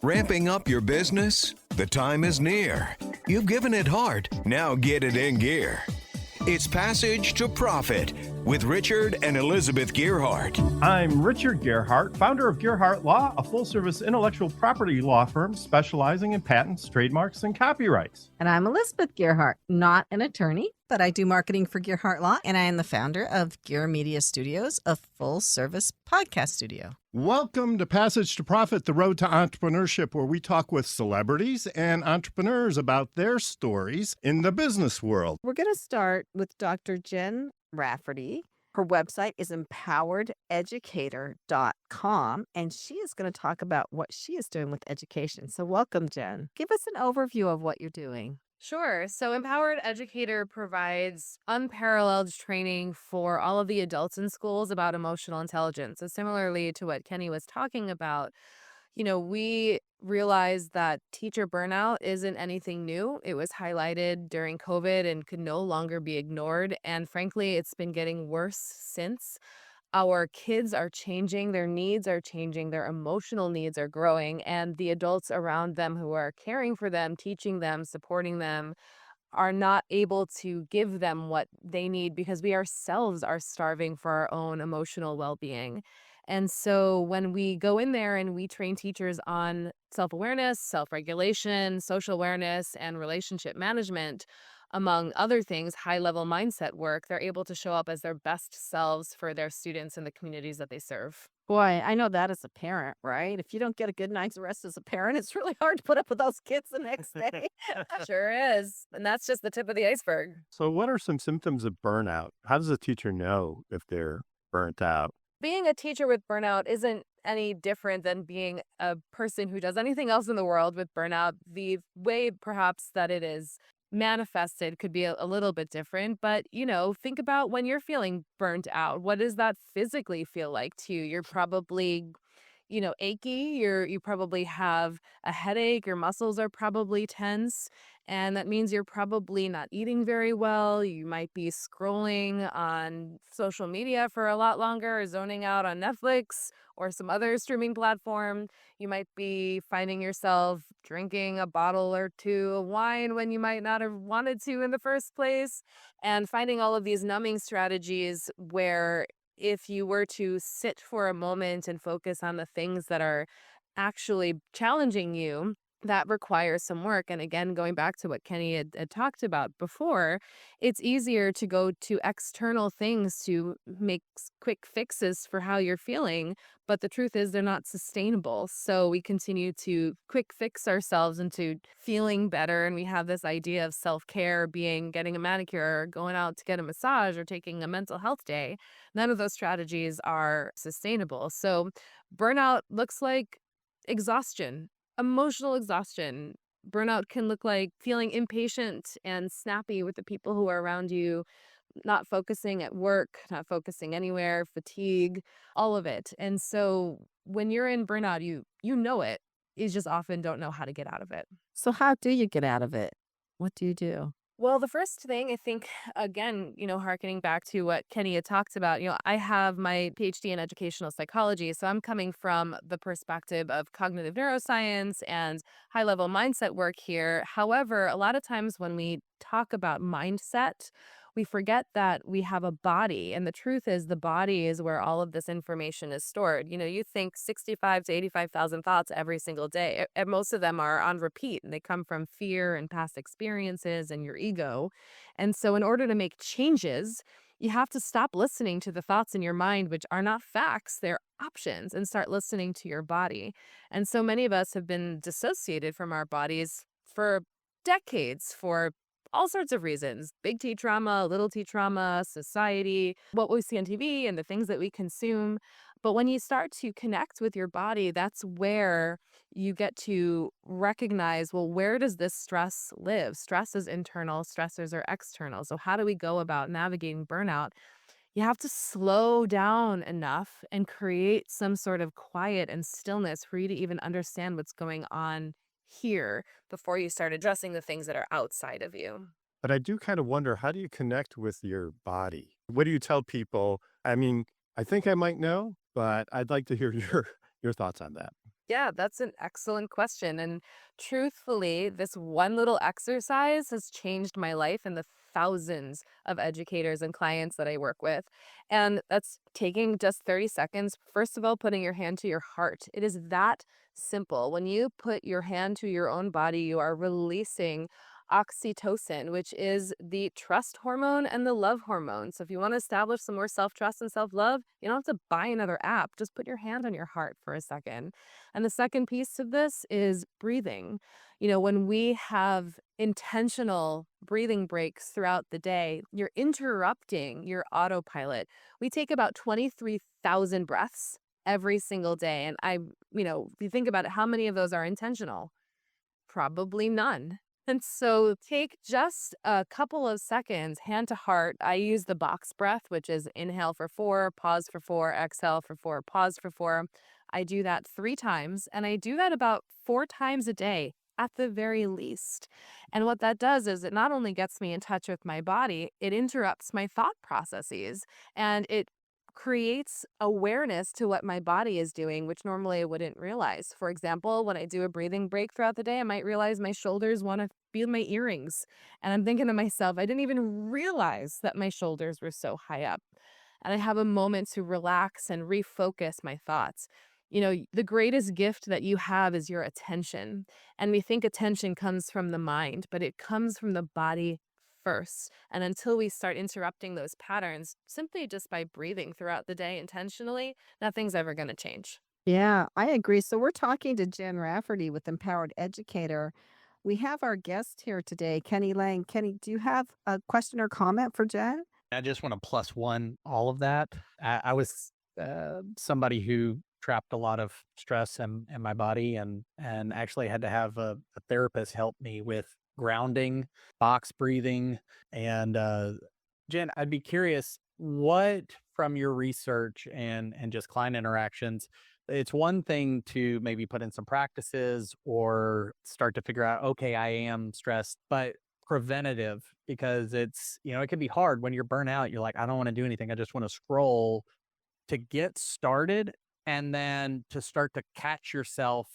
Ramping up your business? The time is near. You've given it heart. Now get it in gear. It's Passage to Profit with Richard and Elizabeth Gearhart. I'm Richard Gearhart, founder of Gearhart Law, a full-service intellectual property law firm specializing in patents, trademarks, and copyrights. And I'm Elizabeth Gearhart, not an attorney, but I do marketing for Gearhart Law, and I am the founder of Gear Media Studios, a full-service podcast studio. Welcome to Passage to Profit, the road to entrepreneurship, where we talk with celebrities and entrepreneurs about their stories in the business world. We're going to start with Dr. Jen Rafferty. Her website is empowerededucator.com, and she is going to talk about what she is doing with education. So welcome, Jen. Give us an overview of what you're doing. Sure. So Empowered Educator provides unparalleled training for all of the adults in schools about emotional intelligence. So similarly to what Kenny was talking about, we realized that teacher burnout isn't anything new. It was highlighted during COVID and could no longer be ignored. And frankly, it's been getting worse since. Our kids are changing, their needs are changing, their emotional needs are growing, and the adults around them who are caring for them, teaching them, supporting them, are not able to give them what they need because we ourselves are starving for our own emotional well-being. And so when we go in there and we train teachers on self-awareness, self-regulation, social awareness, and relationship management, among other things, high-level mindset work, they're able to show up as their best selves for their students and the communities that they serve. Boy, I know that as a parent, right? If you don't get a good night's rest as a parent, it's really hard to put up with those kids the next day. Sure is. And that's just the tip of the iceberg. So what are some symptoms of burnout? How does a teacher know if they're burnt out? Being a teacher with burnout isn't any different than being a person who does anything else in the world with burnout. The way perhaps that it is manifested could be a little bit different, but think about when you're feeling burnt out. What does that physically feel like to you? You're probably achy. You probably have a headache. Your muscles are probably tense. And that means you're probably not eating very well. You might be scrolling on social media for a lot longer, or zoning out on Netflix or some other streaming platform. You might be finding yourself drinking a bottle or two of wine when you might not have wanted to in the first place, and finding all of these numbing strategies where if you were to sit for a moment and focus on the things that are actually challenging you, that requires some work. And again, going back to what Kenny had talked about before, it's easier to go to external things to make quick fixes for how you're feeling. But the truth is they're not sustainable. So we continue to quick fix ourselves into feeling better. And we have this idea of self-care being getting a manicure, or going out to get a massage, or taking a mental health day. None of those strategies are sustainable. So burnout looks like exhaustion. Emotional exhaustion. Burnout can look like feeling impatient and snappy with the people who are around you, not focusing at work, not focusing anywhere, fatigue, all of it. And so when you're in burnout, you know it. You just often don't know how to get out of it. So how do you get out of it? What do you do? Well, the first thing, I think, again, harkening back to what Kenny had talked about, I have my PhD in educational psychology. So I'm coming from the perspective of cognitive neuroscience and high-level mindset work here. However, a lot of times when we talk about mindset, we forget that we have a body. And the truth is the body is where all of this information is stored. You think 65 to 85,000 thoughts every single day. And most of them are on repeat, and they come from fear and past experiences and your ego. And so in order to make changes, you have to stop listening to the thoughts in your mind, which are not facts, they're options, and start listening to your body. And so many of us have been dissociated from our bodies for decades, for all sorts of reasons: big T trauma, little T trauma, society, what we see on TV, and the things that we consume. But when you start to connect with your body, that's where you get to recognize, well, where does this stress live? Stress is internal, stressors are external. So how do we go about navigating burnout? You have to slow down enough and create some sort of quiet and stillness for you to even understand what's going on here before you start addressing the things that are outside of you. But I do kind of wonder, how do you connect with your body? What do you tell people? I mean, I think I might know, but I'd like to hear your Your thoughts on that? Yeah, that's an excellent question. And truthfully, this one little exercise has changed my life and the thousands of educators and clients that I work with. And that's taking just 30 seconds. First of all, putting your hand to your heart. It is that simple. When you put your hand to your own body, you are releasing oxytocin, which is the trust hormone and the love hormone. So if you want to establish some more self-trust and self-love, you don't have to buy another app. Just put your hand on your heart for a second. And the second piece of this is breathing. When we have intentional breathing breaks throughout the day, you're interrupting your autopilot. We take about 23,000 breaths every single day. And if you think about it, how many of those are intentional? Probably none. And so take just a couple of seconds, hand to heart. I use the box breath, which is inhale for 4, pause for 4, exhale for 4, pause for 4. I do that 3 times, and I do that about 4 times a day at the very least. And what that does is it not only gets me in touch with my body, it interrupts my thought processes, and it creates awareness to what my body is doing, which normally I wouldn't realize. For example, when I do a breathing break throughout the day, I might realize my shoulders want to feel my earrings. And I'm thinking to myself, I didn't even realize that my shoulders were so high up. And I have a moment to relax and refocus my thoughts. The greatest gift that you have is your attention. And we think attention comes from the mind, but it comes from the body first. And until we start interrupting those patterns, simply just by breathing throughout the day intentionally, nothing's ever going to change. Yeah, I agree. So we're talking to Jen Rafferty with Empowered Educator. We have our guest here today, Kenny Lang. Kenny, do you have a question or comment for Jen? I just want to plus one all of that. I was somebody who trapped a lot of stress in my body and actually had to have a therapist help me with grounding, box breathing. And Jen, I'd be curious, what from your research and just client interactions, it's one thing to maybe put in some practices or start to figure out, okay, I am stressed, but preventative, because it can be hard when you're burnt out. You're like, I don't want to do anything. I just want to scroll, to get started and then to start to catch yourself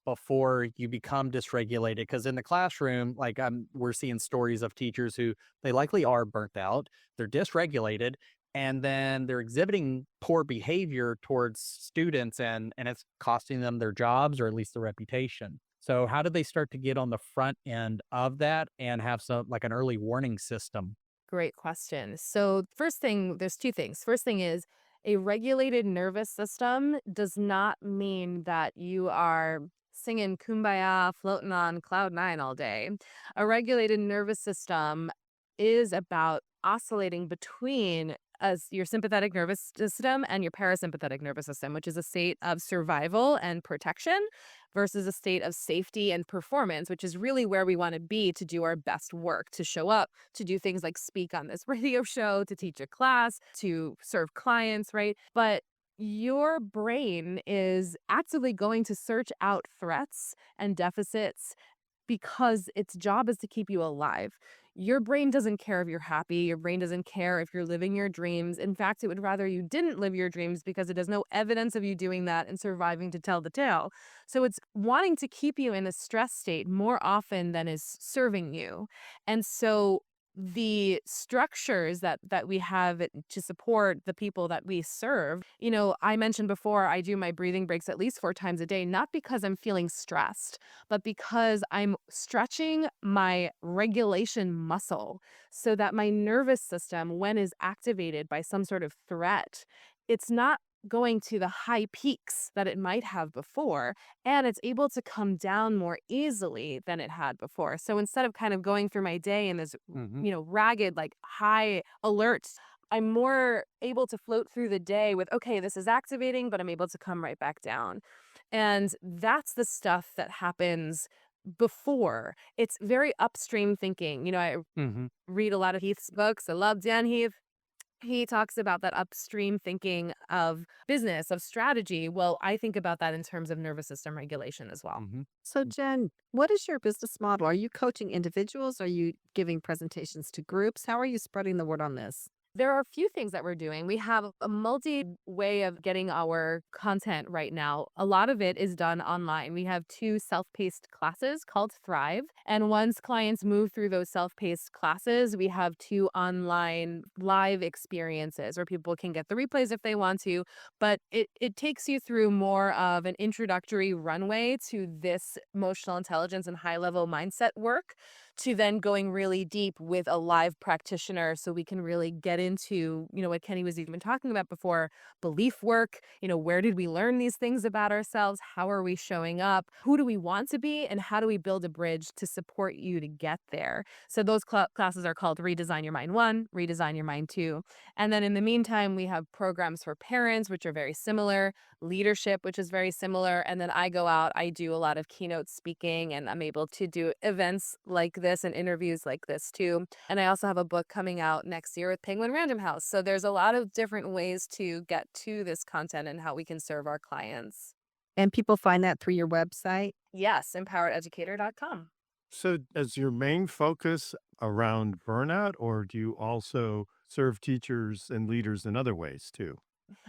before you become dysregulated. Because in the classroom, like we're seeing stories of teachers who they likely are burnt out, they're dysregulated, and then they're exhibiting poor behavior towards students, and it's costing them their jobs or at least their reputation. So how do they start to get on the front end of that and have some like an early warning system? Great question. So, first thing, there's 2 things. First thing is a regulated nervous system does not mean that you are singing kumbaya, floating on cloud 9 all day. A regulated nervous system is about oscillating between as your sympathetic nervous system and your parasympathetic nervous system, which is a state of survival and protection versus a state of safety and performance, which is really where we want to be to do our best work, to show up, to do things like speak on this radio show, to teach a class, to serve clients, right? But your brain is actively going to search out threats and deficits because its job is to keep you alive. Your brain doesn't care if you're happy. Your brain doesn't care if you're living your dreams. In fact, it would rather you didn't live your dreams because it has no evidence of you doing that and surviving to tell the tale. So it's wanting to keep you in a stress state more often than is serving you. And so the structures that we have to support the people that we serve, I mentioned before, I do my breathing breaks at least 4 times a day, not because I'm feeling stressed, but because I'm stretching my regulation muscle so that my nervous system, when is activated by some sort of threat, it's not going to the high peaks that it might have before, and it's able to come down more easily than it had before. So instead of kind of going through my day in this, ragged, like high alert, I'm more able to float through the day with, okay, this is activating, but I'm able to come right back down. And that's the stuff that happens before. It's very upstream thinking. I Mm-hmm. read a lot of Heath's books. I love Dan Heath. He talks about that upstream thinking of business, of strategy. Well, I think about that in terms of nervous system regulation as well. Mm-hmm. So, Jen, what is your business model? Are you coaching individuals? Are you giving presentations to groups? How are you spreading the word on this? There are a few things that we're doing. We have a multi way of getting our content right now. A lot of it is done online. We have 2 self-paced classes called Thrive. And once clients move through those self-paced classes, we have 2 online live experiences where people can get the replays if they want to. But it takes you through more of an introductory runway to this emotional intelligence and high level mindset work, to then going really deep with a live practitioner, so we can really get into, what Kenny was even talking about before, belief work. Where did we learn these things about ourselves? How are we showing up? Who do we want to be? And how do we build a bridge to support you to get there? So those classes are called Redesign Your Mind 1, Redesign Your Mind 2. And then in the meantime, we have programs for parents, which are very similar, leadership, which is very similar. And then I go out, I do a lot of keynote speaking, and I'm able to do events like this and interviews like this too. And I also have a book coming out next year with Penguin Random House. So there's a lot of different ways to get to this content and how we can serve our clients. And people find that through your website? Yes, empowerededucator.com. So, is your main focus around burnout, or do you also serve teachers and leaders in other ways too?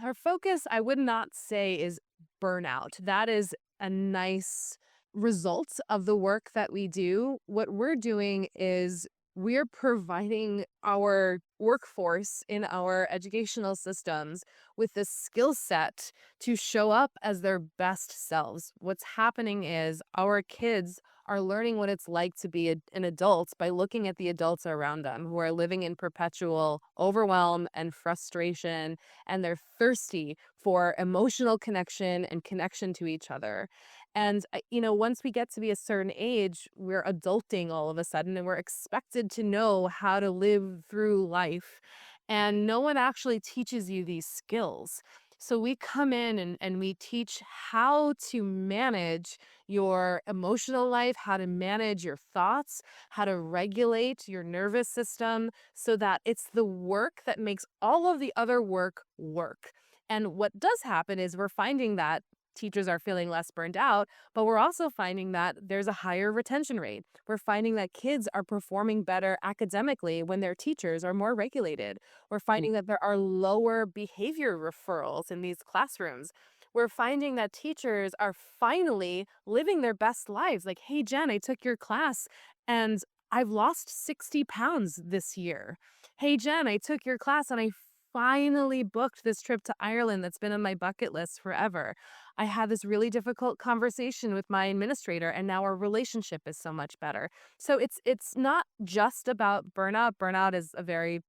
Our focus, I would not say, is burnout. That is a nice result of the work that we do. What we're doing is we're providing our workforce in our educational systems with the skill set to show up as their best selves. What's happening is our kids are learning what it's like to be an adult by looking at the adults around them who are living in perpetual overwhelm and frustration, and they're thirsty for emotional connection and connection to each other. And, once we get to be a certain age, we're adulting all of a sudden, and we're expected to know how to live through life. And no one actually teaches you these skills. So we come in and we teach how to manage your emotional life, how to manage your thoughts, how to regulate your nervous system, so that it's the work that makes all of the other work work. And what does happen is we're finding that teachers are feeling less burned out, but we're also finding that there's a higher retention rate. We're finding that kids are performing better academically when their teachers are more regulated. We're finding that there are lower behavior referrals in these classrooms. We're finding that teachers are finally living their best lives. Like, hey, Jen, I took your class and I've lost 60 pounds this year. Hey, Jen, I took your class and I finally booked this trip to Ireland that's been on my bucket list forever. I had this really difficult conversation with my administrator, and now our relationship is so much better. So it's not just about burnout. Burnout is a very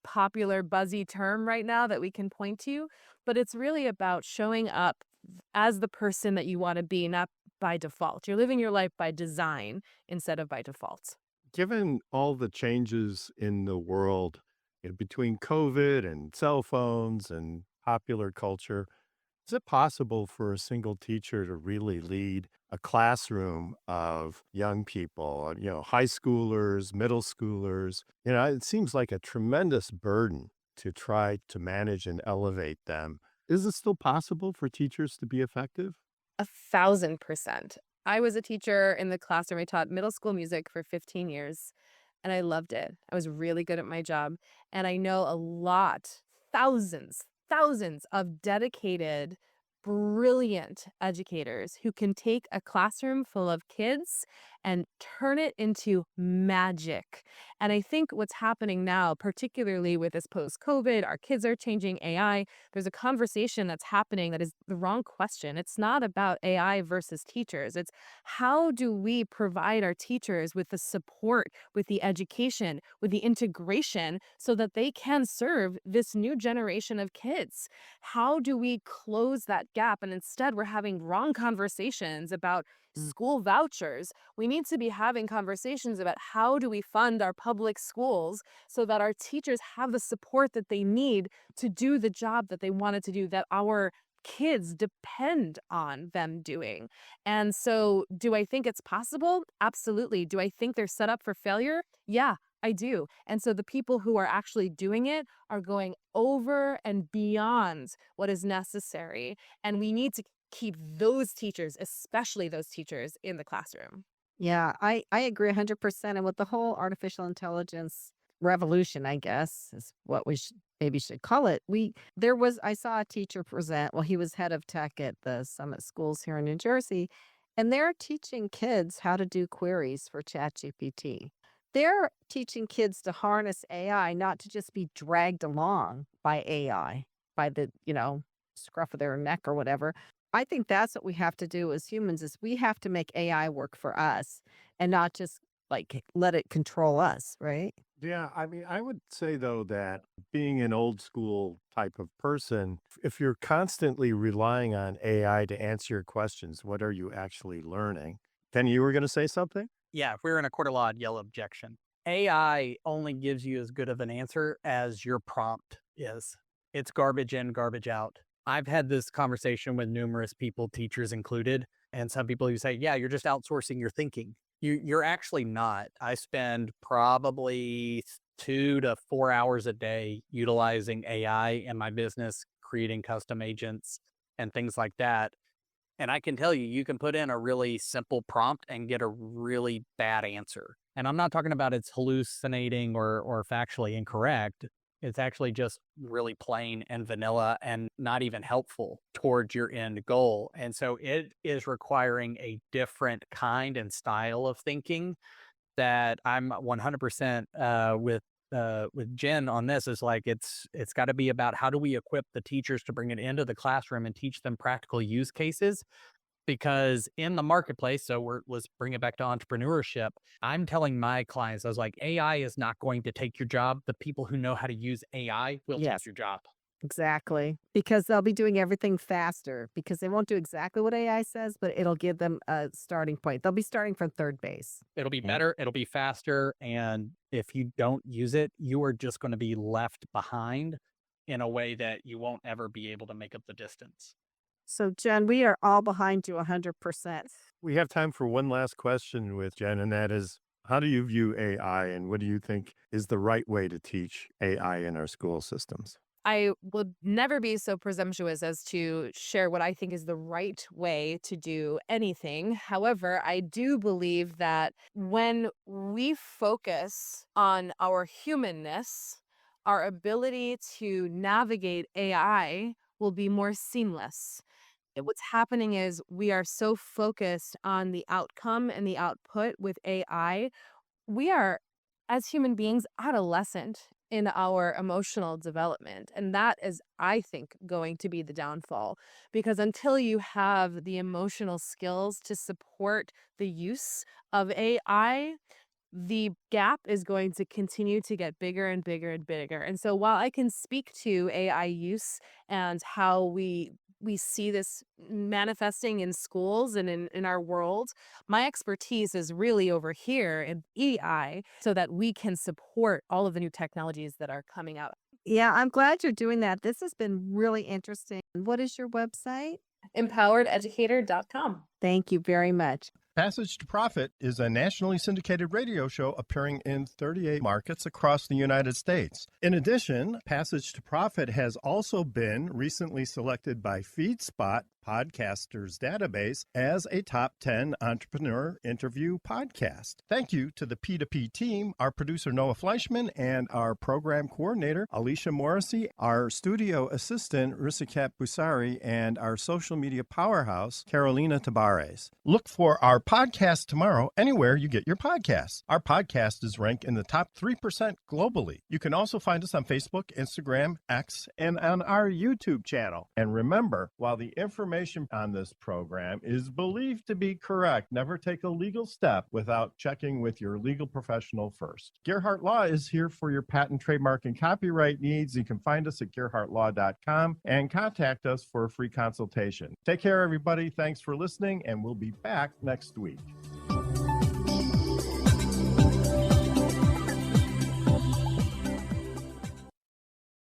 popular buzzy term right now that we can point to, but it's really about showing up as the person that you want to be, not by default. You're living your life by design instead of by default. Given all the changes in the world, between COVID and cell phones and popular culture, is it possible for a single teacher to really lead a classroom of young people, high schoolers, middle schoolers? It seems like a tremendous burden to try to manage and elevate them. Is it still possible for teachers to be effective? 1,000%. I was a teacher in the classroom. I taught middle school music for 15 years, and I loved it. I was really good at my job. And I know a lot, thousands of dedicated, brilliant educators who can take a classroom full of kids and turn it into magic. And I think what's happening now, particularly with this post-COVID, our kids are changing AI. There's a conversation that's happening that is the wrong question. It's not about AI versus teachers. It's how do we provide our teachers with the support, with the education, with the integration so that they can serve this new generation of kids? How do we close that gap? And instead, we're having wrong conversations about school vouchers. We need to be having conversations about how do we fund our public schools so that our teachers have the support that they need to do the job that they wanted to do, that our kids depend on them doing. And so, do I think it's possible? Absolutely. Do I think they're set up for failure? Yeah, I do. And so the people who are actually doing it are going over and beyond what is necessary. And we need to keep those teachers, especially those teachers, in the classroom. Yeah, I agree 100%. And with the whole artificial intelligence revolution, I guess, is what we maybe should call it. I saw a teacher present. Well, he was head of tech at the Summit Schools here in New Jersey, and they're teaching kids how to do queries for ChatGPT. They're teaching kids to harness AI, not to just be dragged along by AI, by the, scruff of their neck or whatever. I think that's what we have to do as humans is we have to make AI work for us and not just like let it control us, right? Yeah, I mean, I would say though that being an old school type of person, if you're constantly relying on AI to answer your questions, what are you actually learning? Kenny, you were going to say something? Yeah, if we were in a court of law, I'd yell objection. AI only gives you as good of an answer as your prompt is. It's garbage in, garbage out. I've had this conversation with numerous people, teachers included, and some people who say, yeah, you're just outsourcing your thinking. You're actually not. I spend probably 2 to 4 hours a day utilizing AI in my business, creating custom agents and things like that. And I can tell you, you can put in a really simple prompt and get a really bad answer. And I'm not talking about it's hallucinating or factually incorrect. It's actually just really plain and vanilla and not even helpful towards your end goal. And so it is requiring a different kind and style of thinking that I'm 100% with Jen on this. Is like it's got to be about how do we equip the teachers to bring it into the classroom and teach them practical use cases, because in the marketplace, so let's bring it back to entrepreneurship. I'm telling my clients, I was like, AI is not going to take your job. The people who know how to use AI will Yes. take your job. Exactly. Because they'll be doing everything faster because they won't do exactly what AI says, but it'll give them a starting point. They'll be starting from third base. It'll be better. It'll be faster. And if you don't use it, you are just going to be left behind in a way that you won't ever be able to make up the distance. So, Jen, we are all behind you 100%. We have time for one last question with Jen, and that is, how do you view AI and what do you think is the right way to teach AI in our school systems? I would never be so presumptuous as to share what I think is the right way to do anything. However, I do believe that when we focus on our humanness, our ability to navigate AI will be more seamless. What's happening is we are so focused on the outcome and the output with AI. We are, as human beings, adolescent in our emotional development. And that is, I think, going to be the downfall. Because until you have the emotional skills to support the use of AI, the gap is going to continue to get bigger and bigger and bigger. And so while I can speak to AI use and how we see this manifesting in schools and in our world, my expertise is really over here in EI so that we can support all of the new technologies that are coming out. Yeah, I'm glad you're doing that. This has been really interesting. What is your website? EmpoweredEducator.com. Thank you very much. Passage to Profit is a nationally syndicated radio show appearing in 38 markets across the United States. In addition, Passage to Profit has also been recently selected by FeedSpot Podcasters Database as a top 10 entrepreneur interview podcast. Thank you to the P2P team, our producer Noah Fleischman, and our program coordinator Alicia Morrissey, our studio assistant Risikat Busari, and our social media powerhouse Carolina Tabares. Look for our podcast tomorrow anywhere you get your podcasts. Our podcast is ranked in the top 3% globally. You can also find us on Facebook, Instagram, X, and on our YouTube channel. And remember, while the information on this program is believed to be correct, never take a legal step without checking with your legal professional first. Gearhart Law is here for your patent, trademark, and copyright needs. You can find us at gearhartlaw.com and contact us for a free consultation. Take care, everybody. Thanks for listening, and we'll be back next week.